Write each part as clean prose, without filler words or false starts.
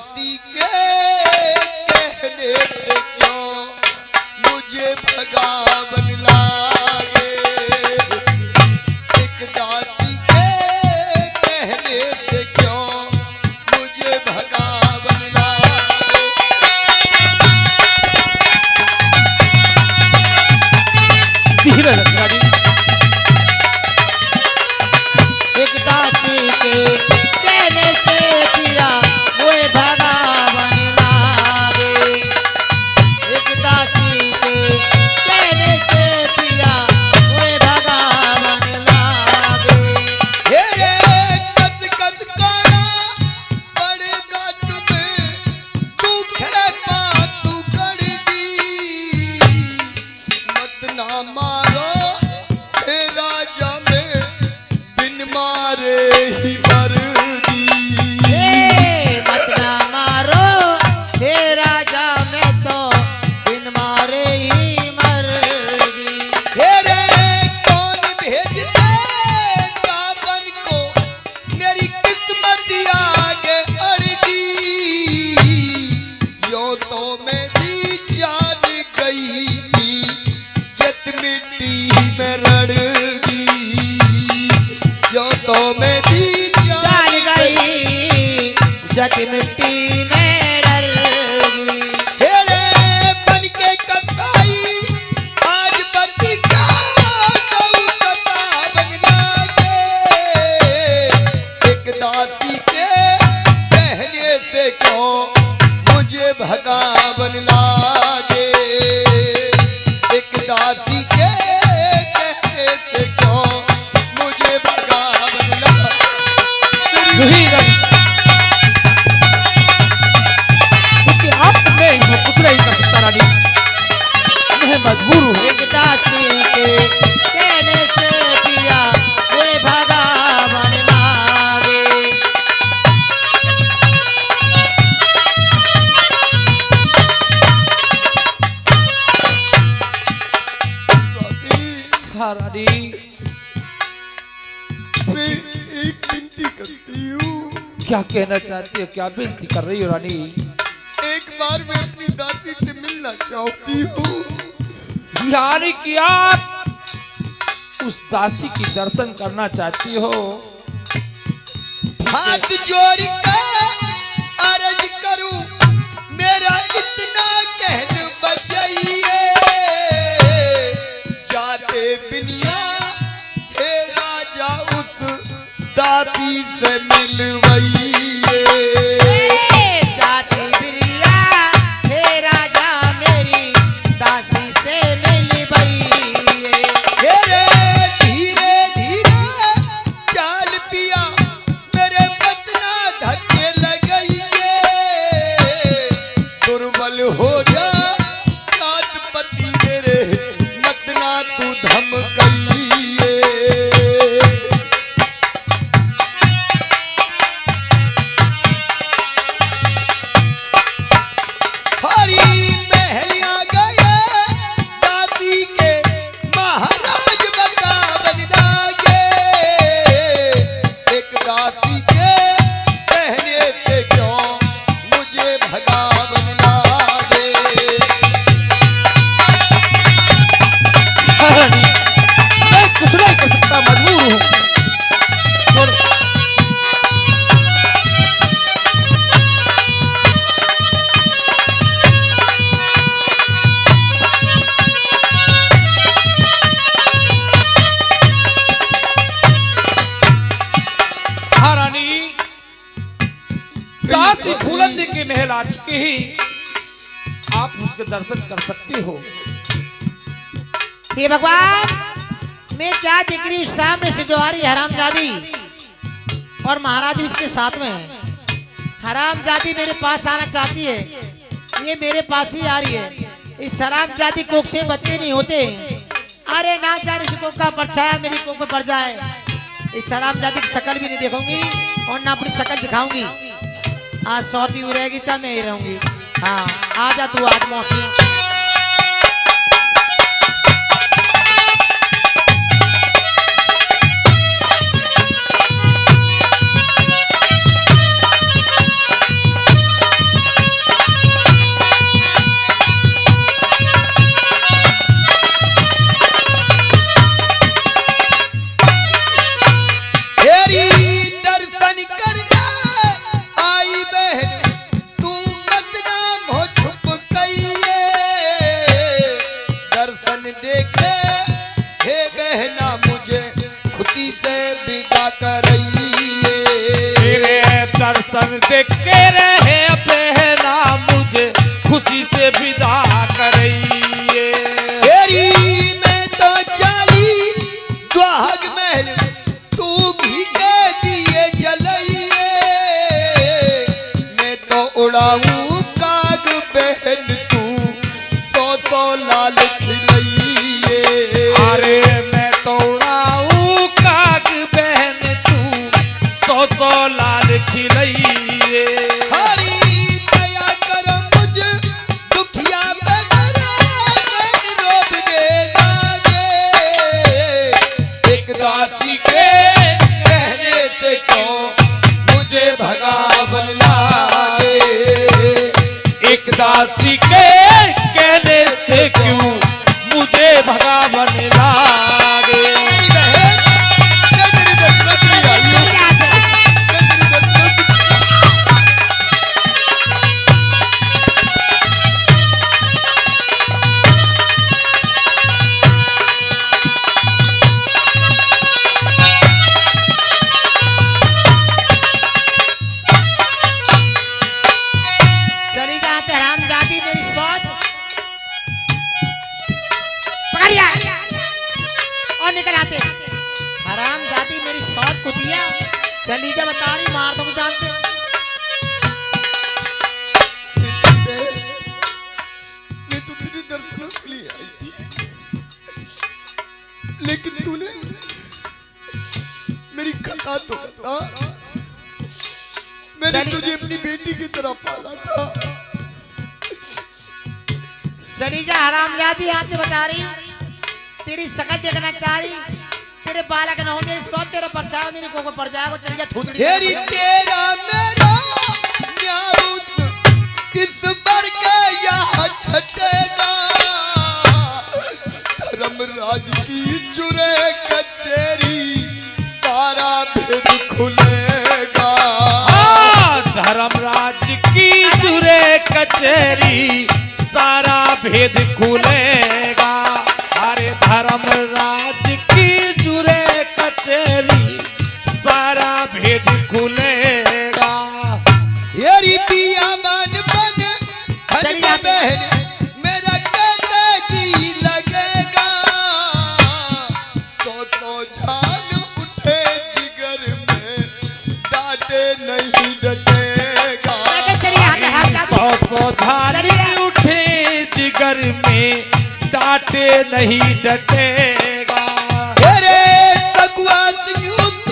दासी के कहने से क्यों मुझे भगावन लागे। एक दासी के कहने से क्यों मुझे भगावन लागे। धीरे रखना। एक दासी के कहने से पिया वो भगावन लागे। एक दासी के कहने से पिया वो भगावन लागे। हे रे कद कद काया पड़ेगा तुम्हें दुखे पातू गड़ दी। मत ना मारो हे राजा में बिन मारे ही मर दी। मत ना मारो हे राजा मैं तो बिन मारे ही मर गई। हे रे कौन भेजते दामन को मेरी किस्मत आगे अड़गी। यो तो मैं भी जान गई थी जत मिट्टी में रड़गी। यो तो मैं भी जान गई जत मिट्टी में डर गई। तेरे बन के कसाई आज बंदी का गऊ सता बन लागे। एक दासी के कहने से क्यों मुझे भगावन लागे। एक दासी के कहने से क्यों मुझे भगावन लागे। क्योंकि आप मैं इसमें कुछ नहीं कर सकता रानी, मैं मजबूर हूँ। एक दासी के कहने से पिया वो भगावन लागे। हाँ रानी, मैं एक विनती करती हूँ। क्या कहना चाहती हो, क्या विनती कर रही हो रानी? एक बार मैं अपनी दासी से मिलना चाहती हूँ। यानी कि आप उस दासी की दर्शन करना चाहती हो। हाथ जोड़ कर अर्ज करूं मेरा इतना कहन बचाइए। जाते बिनिया हे राजा उस दासी से मिलवाइए। जाती बिरिया हे राजा मेरी दासी से मिलवाइए। हे रे धीरे धीरे चाल पिया मेरे पतना धक्के लगाइए। दुर्बल हो जा रातपति मेरे मतना तू धमकाइए। हरी महलिया गए दादी के महाराज बता बन लागे। एक दासी के कहने से क्यों मुझे भगावन लागे। हाँ रानी, मैं कुछ नहीं कर सकता, मजबूर हूँ। छोड़। हाँ रानी, दासी फूलंदी के महल आ चुके ही आप उसके दर्शन कर सकते हो। हे भगवान, मैं क्या दिख रही सामने से जो आ रही हरामजादी और महाराज भी इसके साथ में है। हरामजादी मेरे पास आना चाहती है, ये मेरे पास ही आ रही है। इस हरामजादी कोख से बच्चे नहीं होते। अरे ना जाने इस कोख का परछाया मेरी कोख पे पड़ जाए। इस हरामजादी की शक्ल भी नहीं देखूंगी और ना अपनी शक्ल दिखाऊंगी। आज सौती हुई रहेगी चाहे मैं ही रहूंगी। हाँ आजा तू आज मौसी। टेके रहे बहना मुझे खुशी से विदा करइए। तेरी मैं तो चली दुआग महल तू भी के दिए जलइए। मैं तो उड़ाऊं काग बहन तू 100 लाल खिलइए। अरे मैं तो उड़ाऊं काग बहन तू 100 लाल खिलइए। हरी दया कर मुझ दुखिया पे मेरे रोब दे लागे। एक दासी के कहने से क्यों मुझे भगावन लागे। एक दासी के कहने से क्यों मुझे भगावन लागे। मेरी बहन तेरी दशरथ भी आई हो। तेरी दशरथ चली जाते हरामजादी मेरी सोच पकड़िया और निकल आते। हरामजादी मेरी सोच को दिया। चली जा बता रही मार दो जानते। मैं तो तेरे दर्शनों के लिए आई थी, लेकिन तूने मेरी खता तो बता। मैंने चली- तुझे अपनी बेटी की तरह पाला था। चली जा हरामजादी आते बता रही तेरी शकल देखना चाह रही। तेरे बालक न हो मेरी सोच तेरा परछावा मेरी को पड़ जाएगा। चली जा थूथड़ी तेरी तेरा मेरा न्याउस किस पर के यहाँ छटेगा। धर्मराज की जुरे कचेरी सारा भेद खुलेगा। धर्मराज की जुरे कचेरी सारा भेद खुलेगा। अरे धर्मराज की जुरे कचेरी सारा भेद खुलेगा। येरी पिया मन बन चली खलिया जाती। बहन मेरा कहते जी लगेगा। 100 झाल उठे जिगर में डांटे नहीं डटेगा। चली आते हरामजादी 100 झाली उठे जिगर में डांटे नहीं डटेगा। तेरे तकुआ संयुक्त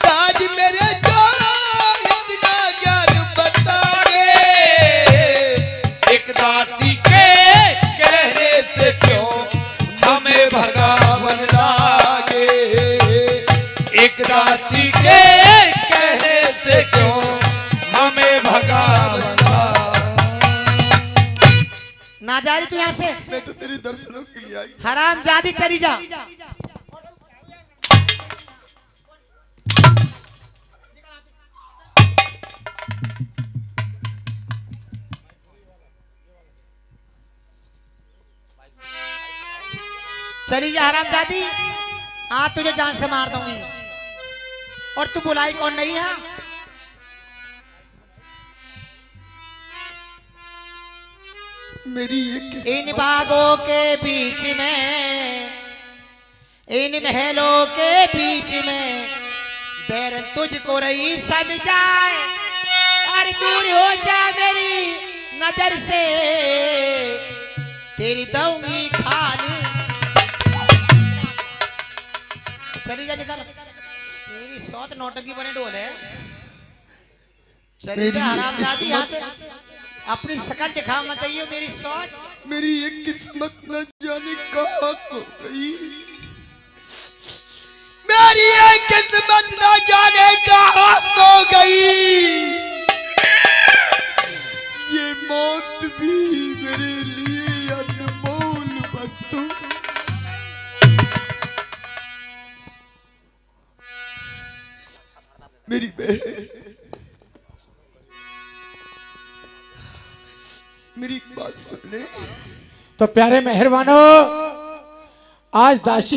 ताज मेरे जो इतना ज्ञान बतागे। एक दासी के कहने से क्यों हमें भगावन लागे। एक दासी के कहने से क्यों हमें भगावन लागे। ना जा रही तू यहाँ से। मैं तो तेरे दर्शनों के लिए आई। हरामजादी चली जा। चली जा हरामजादी। आज तुझे जान से मार दूंगी। और तू बुलाई कौन नहीं है। मेरी एक इन बागों के बीच में इन महलों के बीच में बैरन तुझको रही समझाए। और दूर हो जा मेरी नजर से तेरी दूंगी खाली। चली जा निकल। मेरी सौत नौटंकी बने डोले। चली जा हरामजादी आते अपनी शकल दिखा मत आइयो मेरी सोच। मेरी ये किस्मत न जाने कहाँ सो गई। मेरी ये किस्मत न जाने कहाँ सो गई। ये मौत भी मेरे लिए अनमोल वस्तु। मेरी बहन, मेरी एक बात सुन ले। तो प्यारे मेहरबानों, आज दासी